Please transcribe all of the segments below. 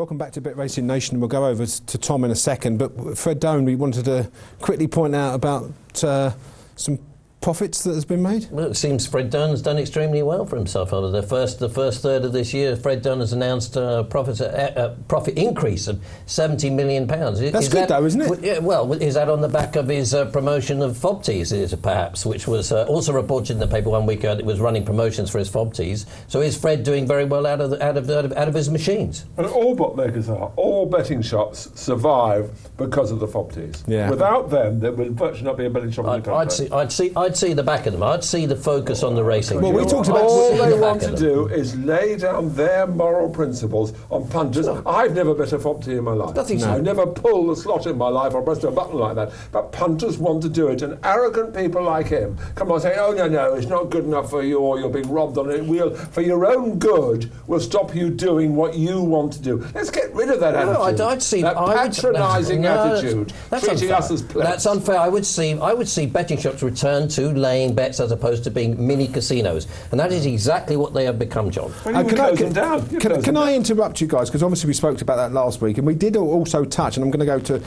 Welcome back to Bet Racing Nation. We'll go over to Tom in a second, but Fred Doan, we wanted to quickly point out about some profits that has been made. Well, it seems Fred Doan has done extremely well for himself over the first third of this year. Fred Doan has announced a profit increase of £70 million. That's good, though, isn't it? Yeah, well, is that on the back of his promotion of FOBTs, perhaps, which was also reported in the paper 1 week ago that it was running promotions for his FOBTs. So is Fred doing very well out of his machines? And all bookmakers are. All betting shops survive because of the FOBTs. Yeah. Without them, there would virtually not be a betting shop in the country. I'd see the back of them. I'd see the focus on the racing. Well, we talked about all they want to do is lay down their moral principles on punters. I've never bet a FOBT in my life. I've never pulled a slot in my life or pressed a button like that. But punters want to do it, and arrogant people like him come on saying, "Oh no, it's not good enough for you, or you're being robbed on it. We'll, for your own good, we'll stop you doing what you want to do." Let's get rid of that attitude. I'd see that patronising attitude, treating us as plebs. That's unfair. I would see betting shops return to laying bets as opposed to being mini casinos, and that is exactly what they have become, John. Can I interrupt you guys, because obviously we spoke about that last week, and we did also touch, and I'm going to go to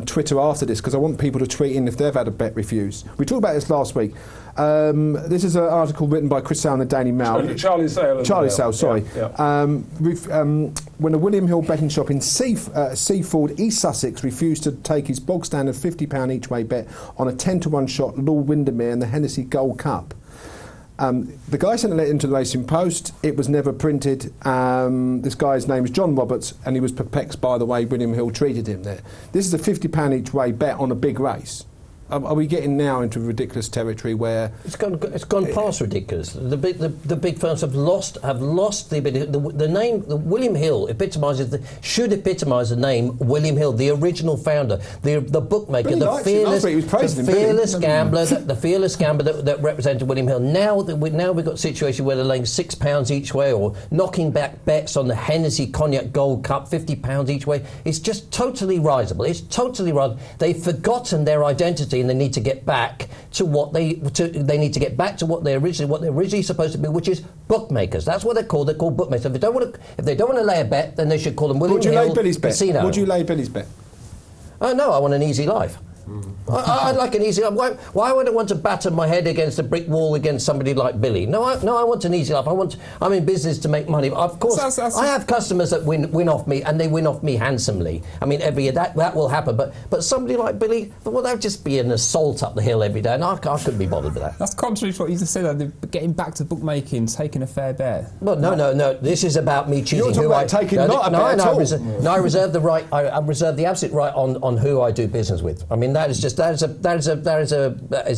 Twitter after this because I want people to tweet in if they've had a bet refused. We talked about this last week. This is an article written by Chris Sale in the Daily Mail. Charlie Sale, sorry. Yeah. When a William Hill betting shop in Seaford, East Sussex, refused to take his bog standard £50 each way bet on a 10-1 shot Lord Windermere in the Hennessy Gold Cup. The guy sent a letter into the Racing Post. It was never printed. This guy's name is John Roberts, and he was perplexed by the way William Hill treated him there. This is a £50 each way bet on a big race. Are we getting now into ridiculous territory where it's gone past ridiculous? The big firms have lost the ability. The name William Hill should epitomise the name William Hill, the original founder, the bookmaker, the fearless gambler that represented William Hill. Now we've got a situation where they're laying £6 each way or knocking back bets on the Hennessy Cognac Gold Cup, £50 each way. It's just totally risible. It's totally risible. They've forgotten their identity. And they need to get back to what they're originally supposed to be, which is bookmakers. That's what they're called. They're called bookmakers. If they don't want to lay a bet, then they should call them William Hill Casino. Would you lay Billy's bet? No, I want an easy life. I'd like an easy life. Why would I want to batter my head against a brick wall against somebody like Billy? No, I want an easy life. I'm in business to make money. Of course, I have customers that win off me, and they win off me handsomely. I mean, every year that will happen. But somebody like Billy, well, that would just be an assault up the hill every day, and I couldn't be bothered with that. That's contrary to what you just said. Getting back to bookmaking, taking a fair bet. Well, no. This is about me choosing. You're talking about taking not a bet at all. I reserve the right. I reserve the absolute right on who I do business with. I mean, that is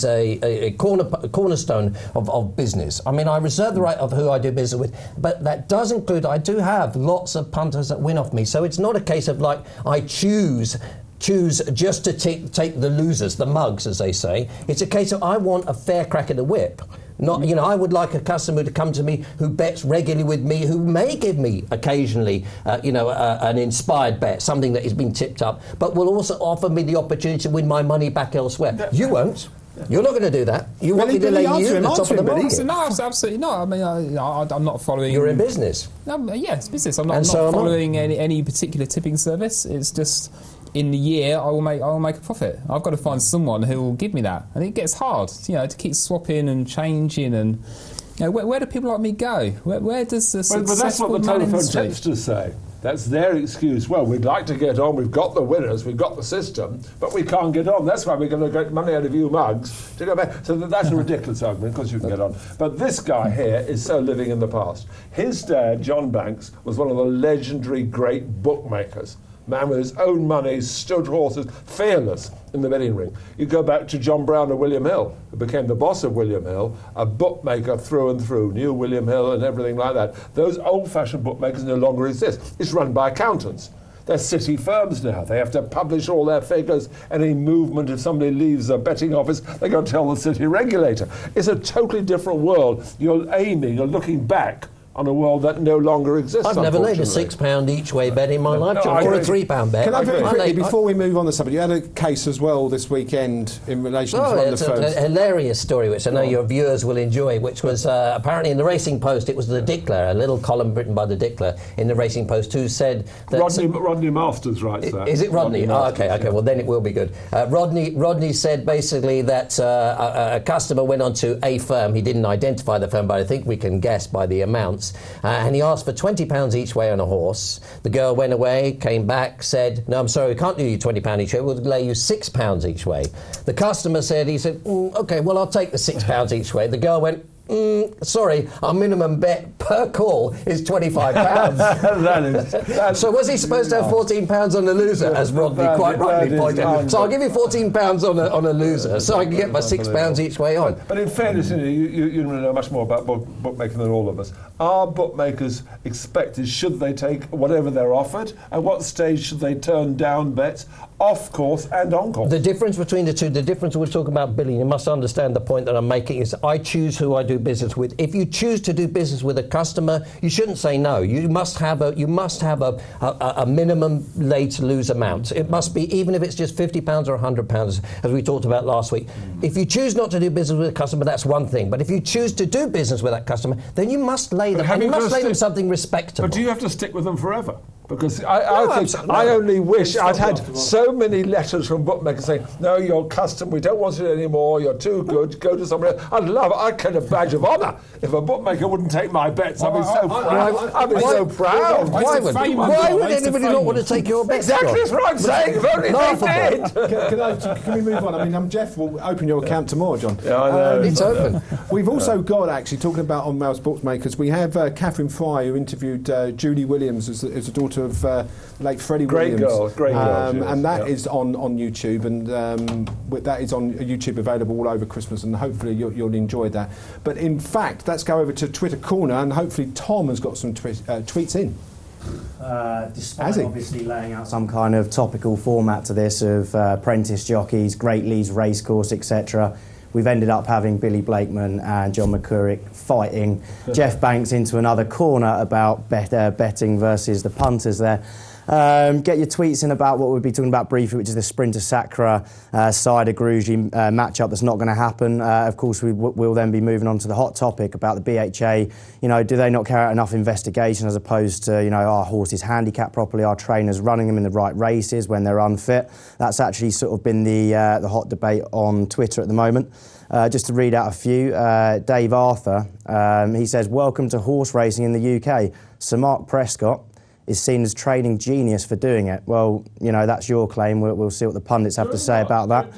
a cornerstone of business. I mean, I reserve the right of who I do business with, but that does include, I do have lots of punters that win off me. So it's not a case of like I choose just to take the losers, the mugs, as they say. It's a case of I want a fair crack at the whip. Not, I would like a customer to come to me who bets regularly with me, who may give me occasionally, an inspired bet, something that has been tipped up, but will also offer me the opportunity to win my money back elsewhere. You won't. You're not going to do that. You want me to lay you at the top of the market? No, absolutely not. I mean, I'm not following. You're in business. Yeah, it's business. I'm not following any particular tipping service. It's just, in the year, I will make a profit. I've got to find someone who will give me that, and it gets hard, to keep swapping and changing. And where do people like me go? Where does the successful but that's what the telephone tipsters say. That's their excuse. Well, we'd like to get on. We've got the winners. We've got the system, but we can't get on. That's why we're going to get money out of you mugs to go back. So that's a ridiculous argument, because you can get on. But this guy here is so living in the past. His dad, John Banks, was one of the legendary great bookmakers. Man with his own money, stood horses, fearless in the betting ring. You go back to John Brown and William Hill, who became the boss of William Hill, a bookmaker through and through, knew William Hill and everything like that. Those old-fashioned bookmakers no longer exist. It's run by accountants. They're city firms now. They have to publish all their figures. Any movement, if somebody leaves a betting office, they go tell the city regulator. It's a totally different world. You're looking back on a world that no longer exists. I've never laid a £6 each way bet in my life, John, or a £3 bet. Can I very quickly, before we move on to something, you had a case as well this weekend in relation to one of the firms. It's a hilarious story, which I know your viewers will enjoy, which was apparently in the Racing Post. It was the Dickler, a little column written by the Dickler in the Racing Post, who said that... Rodney Masters writes that. Is it Rodney? Okay, well then it will be good. Rodney said basically that a customer went on to a firm. He didn't identify the firm, but I think we can guess by the amounts. And he asked for £20 each way on a horse. The girl went away, came back, said, no, I'm sorry, we can't do you £20 each way. We'll lay you £6 each way. The customer said, OK, well, I'll take the £6 each way. The girl went, sorry, our minimum bet per call is £25. So was he supposed to have £14 on the loser, as Rodney quite rightly pointed out? So I'll give you £14 on a loser, so I can get my £6 each way on. But in fairness, you know much more about bookmaking than all of us. Are bookmakers expected, should they take whatever they're offered? At what stage should they turn down bets, off course and on course? The difference between the two, the difference we're talking about, Billy, you must understand the point that I'm making, is I choose who I do business with. If you choose to do business with a customer, you shouldn't say no. You must have a minimum lay to lose amount. It must be, even if it's just £50 or £100, as we talked about last week. If you choose not to do business with a customer, that's one thing. But if you choose to do business with that customer, then you must lay them, and you must lay them something respectable. But do you have to stick with them forever? Because I only wish I'd had so many letters from bookmakers saying, no, you're custom, we don't want it anymore, you're too good, go to somebody else. I'd get a badge of honour if a bookmaker wouldn't take my bets. I'd be so proud. I'd be so proud. Why would anybody not want to take your bets? Exactly, that's what I'm saying. If only they did. Can we move on? I mean, Geoff will open your account tomorrow, John. Yeah, I know. It's open. We've also got, actually, talking about on Wales Bookmakers, we have Catherine Fry, who interviewed Julie Williams as the daughter of late Freddie Williams. Great girl. And that is on YouTube, and that is on YouTube, available all over Christmas, and hopefully you'll enjoy that. But in fact, let's go over to Twitter Corner, and hopefully Tom has got some tweets in. Despite obviously laying out some kind of topical format to this of apprentice jockeys, Great Leys Racecourse, etc., we've ended up having Billy Blakeman and John McCririck fighting Geoff Banks into another corner about betting versus the punters there. Get your tweets in about what we'll be talking about briefly, which is the Sprinter Sacra Cider Grugy matchup that's not going to happen. Of course, we'll then be moving on to the hot topic about the BHA. You know, do they not carry out enough investigation as opposed to, you know, are horses handicapped properly? Are trainers running them in the right races when they're unfit? That's actually sort of been the hot debate on Twitter at the moment. Just to read out a few, Dave Arthur, he says, welcome to horse racing in the UK. Sir Mark Prescott is seen as training genius for doing it. Well, you know, that's your claim. We'll see what the pundits have to say about that.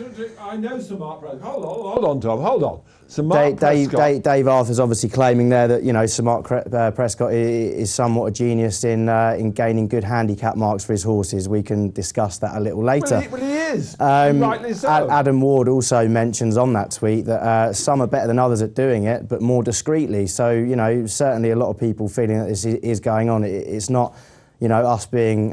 I know Sir Mark Prescott. Hold on, Tom, hold on. Sir Mark Prescott. Dave Arthur's obviously claiming there that, you know, Sir Mark Prescott is somewhat a genius in gaining good handicap marks for his horses. We can discuss that a little later. Well, he is. Rightly so. Adam Ward also mentions on that tweet that some are better than others at doing it, but more discreetly. So, you know, certainly a lot of people feeling that this is going on. It's not, you know, us being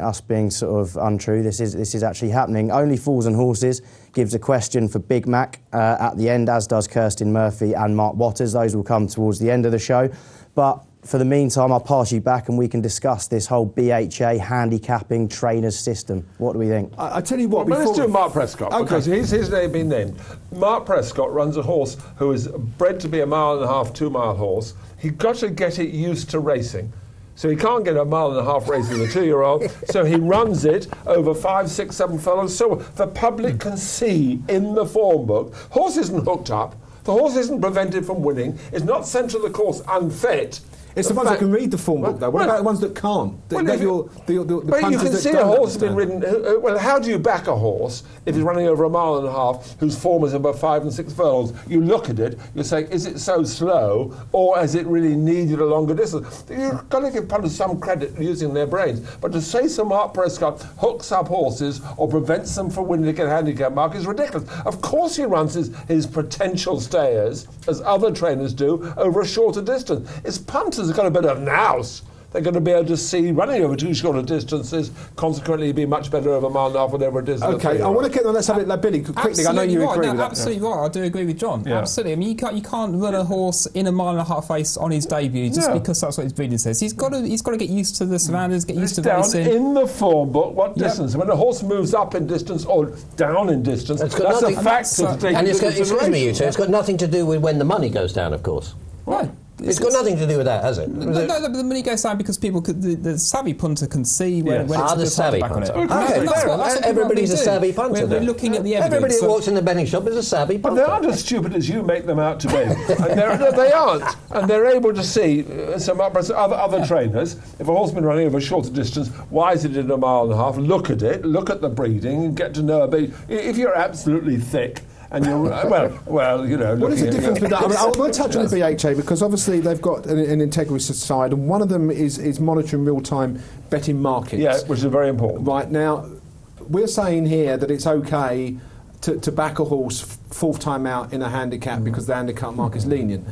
sort of untrue. This is actually happening. Only Fools and Horses gives a question for Big Mac at the end, as does Kirsten Murphy and Mark Waters. Those will come towards the end of the show. But for the meantime, I'll pass you back and we can discuss this whole BHA handicapping trainers system. What do we think? I tell you what, let's do Mark Prescott, because his name been named. Mark Prescott runs a horse who is bred to be a 1.5 mile, 2 mile horse. He's got to get it used to racing. So he can't get a 1.5 mile race with a 2-year-old, so he runs it over 5, 6, 7 furlongs, so the public can see in the form book. Horse isn't hooked up, the horse isn't prevented from winning, it's not sent to the course unfit. It's the ones that can read the form book, though. What about the ones that can't? But you can see a horse has been ridden. Well, how do you back a horse if he's running over 1.5 miles whose form is above 5 and 6 furlongs? You look at it, you say, is it so slow, or has it really needed a longer distance? You've got to give punters some credit using their brains. But to say Sir Mark Prescott hooks up horses or prevents them from winning to get a handicap mark is ridiculous. Of course he runs his potential stayers, as other trainers do, over a shorter distance. It's punters have got a bit of nous. they're going to be able to see running over too short of distances, consequently be much better over a mile and a half, whatever it is. Okay, I want to get on that subject, like Billy, quickly. I know you agree with that. Absolutely right, I do agree with John. Yeah. Absolutely. I mean, you can't run a horse in a mile and a half race on his debut just because that's what his breeding says. He's got to get used to the surroundings, get used to down racing. in the form book, what distance? When a horse moves up in distance or down in distance, that's a factor to take into consideration. Excuse me, it's got nothing to do with when the money goes down, of course. Right. It's got nothing to do with that, has it? No, but the money goes down because the savvy punter can see when it's the savvy back punter. on it. Okay, That's what everybody's a savvy punter. We're looking at the evidence. Everybody who walks in the betting shop is a savvy punter. But they aren't as stupid as you make them out to be. And they aren't. And they're able to see some other trainers. If a horseman running over a shorter distance, why is it in a mile and a half? Look at it. Look at the breeding and get to know a bit. If you're absolutely thick, and you're well, you know. What is the difference with that? I mean, I will touch on the BHA because obviously they've got an integrity side, and one of them is monitoring real-time betting markets. Yeah, which is very important. Right now, we're saying here that it's okay to back a horse fourth time out in a handicap because the handicap market is lenient.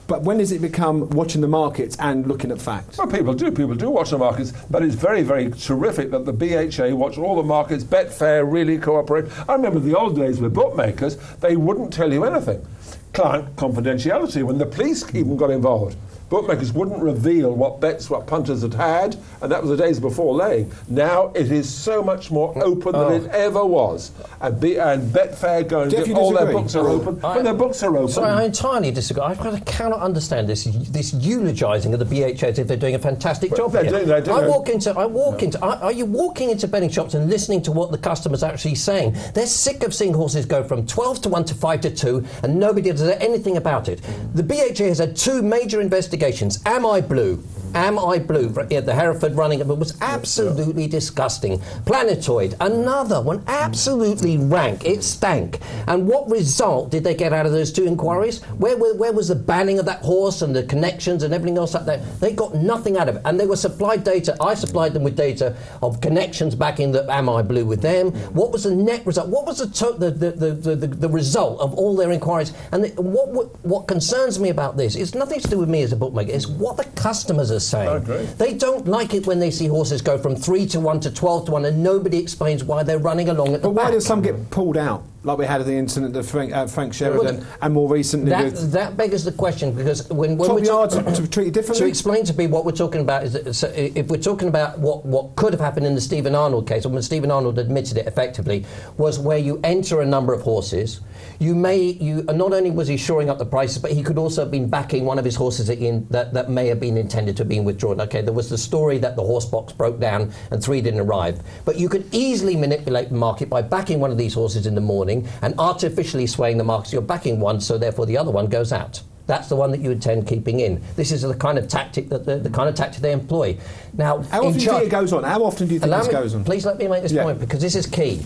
But when does it become watching the markets and looking at facts? Well, people do watch the markets, but it's very, very terrific that the BHA watch all the markets, Betfair really cooperate. I remember the old days with bookmakers, they wouldn't tell you anything. Client confidentiality, when the police even got involved. Bookmakers wouldn't reveal what punters had, and that was the days before laying. Now it is so much more open than it ever was. And Betfair go and get all their books are open. When their books are open. Sorry, I entirely disagree. I cannot understand this eulogising of the BHA as if they're doing a fantastic job here. Are you walking into betting shops and listening to what the customer's actually saying? They're sick of seeing horses go from 12 to 1 to 5 to 2, and nobody does anything about it. The BHA has had two major investigations. Am I Blue? The Hereford running, it was absolutely disgusting. Planetoid, another one, absolutely rank. It stank. And what result did they get out of those two inquiries? Where was the banning of that horse and the connections and everything else like that? They got nothing out of it. And they were supplied data. I supplied them with data of connections backing the Am I Blue with them. What was the net result? What was the result of all their inquiries? And what concerns me about this is nothing to do with me as a bookmaker. It's what the customers are saying. They don't like it when they see horses go from 3 to 1 to 12 to 1 and nobody explains why they're running along at the back. But why do some get pulled out? Like we had the incident of Frank Sheridan, and more recently that beggars the question, because when top we're yards to treat it differently. To explain to people what we're talking about is that, so if we're talking about what could have happened in the Stephen Arnold case, or when Stephen Arnold admitted it effectively, was where you enter a number of horses. Not only was he shoring up the prices, but he could also have been backing one of his horses that may have been intended to have been withdrawn. Okay, there was the story that the horse box broke down and 3 didn't arrive, but you could easily manipulate the market by backing one of these horses in the morning and artificially swaying the market. You're backing one, so therefore the other one goes out. That's the one that you intend keeping in. This is the kind of tactic that the kind of tactic they employ. Now, how often do you think it goes on? How often do you think this goes on? Please let me make this point, because this is key.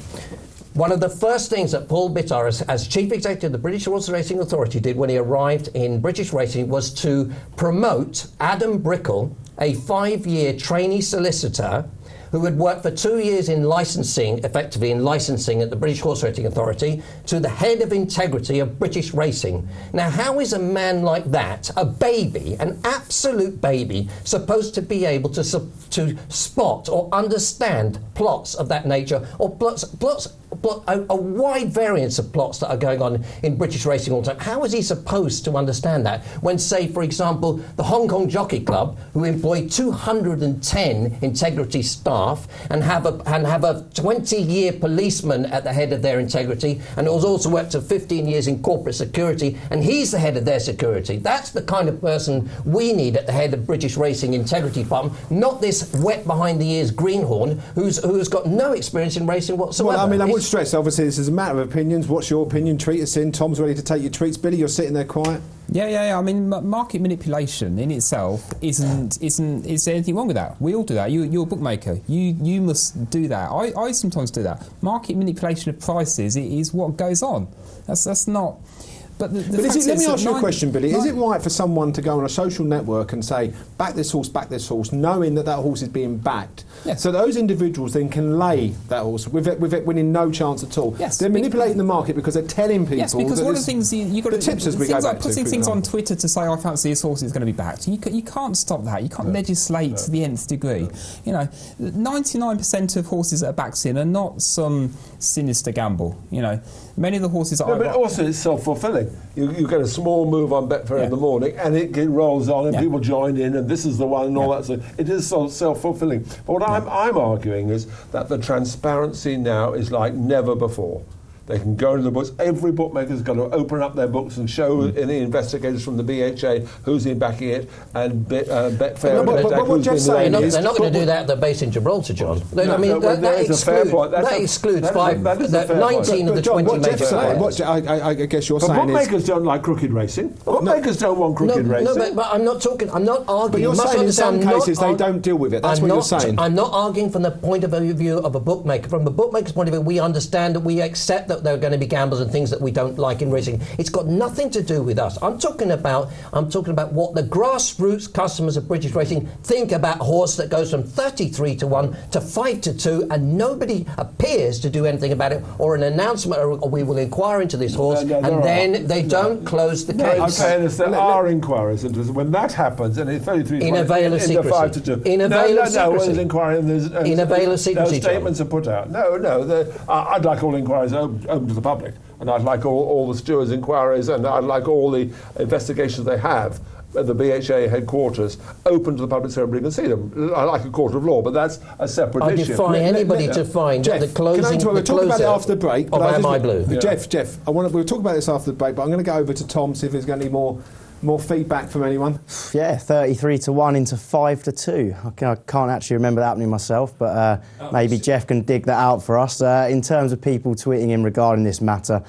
One of the first things that Paul Bitar, as Chief Executive of the British Horse Racing Authority, did when he arrived in British racing was to promote Adam Brickell, a 5-year trainee solicitor who had worked for 2 years effectively in licensing at the British Horse Racing Authority, to the head of integrity of British racing. Now, how is a man like that, a baby, an absolute baby, supposed to be able to spot or understand plots of that nature, or a wide variance of plots that are going on in British racing all the time? How is he supposed to understand that when, say, for example, the Hong Kong Jockey Club, who employ 210 integrity staff and have a 20-year policeman at the head of their integrity, and has also worked for 15 years in corporate security, and he's the head of their security? That's the kind of person we need at the head of British Racing Integrity Department, not this wet behind the ears greenhorn who's got no experience in racing whatsoever. Well, I mean, I would stress, obviously, this is a matter of opinions. What's your opinion? Tweet us in. Tom's ready to take your tweets. Billy, you're sitting there quiet. Yeah. I mean, market manipulation in itself isn't. Is there anything wrong with that? We all do that. You're a bookmaker. You must do that. I sometimes do that. Market manipulation of prices is what goes on. That's not. But let me ask you a question, Billy. Is it right for someone to go on a social network and say, back this horse, knowing that horse is being backed? Yes. So those individuals then can lay that horse with it winning no chance at all. Yes. They're manipulating the market because they're telling people. Yes, because one of the things you've got to tips as we things go like back putting to, things on Twitter to say I fancy this horse is going to be backed. You can't stop that. You can't legislate to the nth degree. You know, 99% of horses that are backed in are not some sinister gamble. You know, many of the horses are. But also it's self-fulfilling. You get a small move on Betfair in the morning, and it rolls on, and people join in, and this is the one, and all that. So it is self-fulfilling. But what I'm arguing is that the transparency now is like never before. They can go into the books. Every bookmaker's got to open up their books and show any investigators from the BHA who's in backing it, and Betfair. But what Geoff's saying is... They're not going to do that at the base in Gibraltar, John. That excludes 19 of the 20 major players. I guess you're saying is... bookmakers don't like crooked racing. Bookmakers don't want crooked racing. No, but I'm not arguing. But you're saying in some cases they don't deal with it. That's what you're saying. I'm not arguing from the point of view of a bookmaker. From a bookmaker's point of view, we understand that we accept that there are going to be gambles and things that we don't like in racing. It's got nothing to do with us. I'm talking about what the grassroots customers of British racing think about a horse that goes from 33 to 1 to 5 to 2, and nobody appears to do anything about it, or an announcement, or we will inquire into this horse, and then they don't close the case. Okay, there are inquiries into this. When that happens, and it's 33 in a veil of secrecy. 5 to 2. In a veil of secrecy. In a veil of secrecy. Statements are put out. I'd like all inquiries open to the public, and I'd like all the stewards' inquiries, and I'd like all the investigations they have at the BHA headquarters open to the public so everybody can see them. I like a court of law, but that's a separate issue. I defy anybody to find Jeff, the closing. We'll talk about it after the break. Of Am I Blue? Jeff, we'll talk about this after the break, but I'm going to go over to Tom, see if there's going to be more feedback from anyone. Yeah, 33 to 1 into 5 to 2. I can't actually remember that happening myself, but maybe Jeff can dig that out for us. In terms of people tweeting in regarding this matter,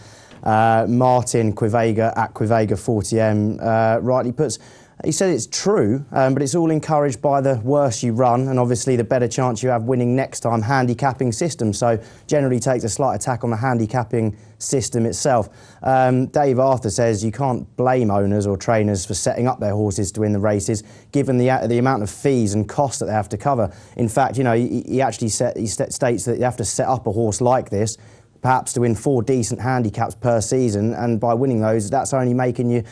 Martin Quivega at Quivega40M rightly puts, he said it's true, but it's all encouraged by the worse you run, and obviously the better chance you have winning next time handicapping system. So generally takes a slight attack on the handicapping system itself. Dave Arthur says you can't blame owners or trainers for setting up their horses to win the races, given the amount of fees and costs that they have to cover. In fact, you know, he actually states that you have to set up a horse like this perhaps to win 4 decent handicaps per season, and by winning those, that's only making your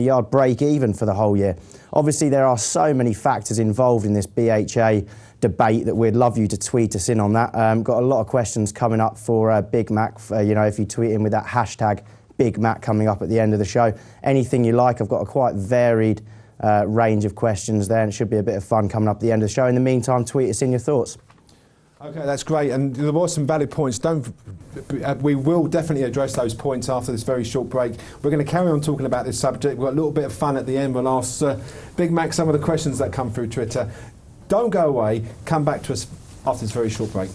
yard break even for the whole year. Obviously, there are so many factors involved in this BHA debate that we'd love you to tweet us in on that. Got a lot of questions coming up for Big Mac. If you tweet in with that hashtag Big Mac coming up at the end of the show, anything you like. I've got a quite varied range of questions there, and it should be a bit of fun coming up at the end of the show. In the meantime, tweet us in your thoughts. Okay, that's great, and there were some valid points. We will definitely address those points after this very short break. We're going to carry on talking about this subject. We've got a little bit of fun at the end. We'll ask Big Mac some of the questions that come through Twitter. Don't go away. Come back to us after this very short break.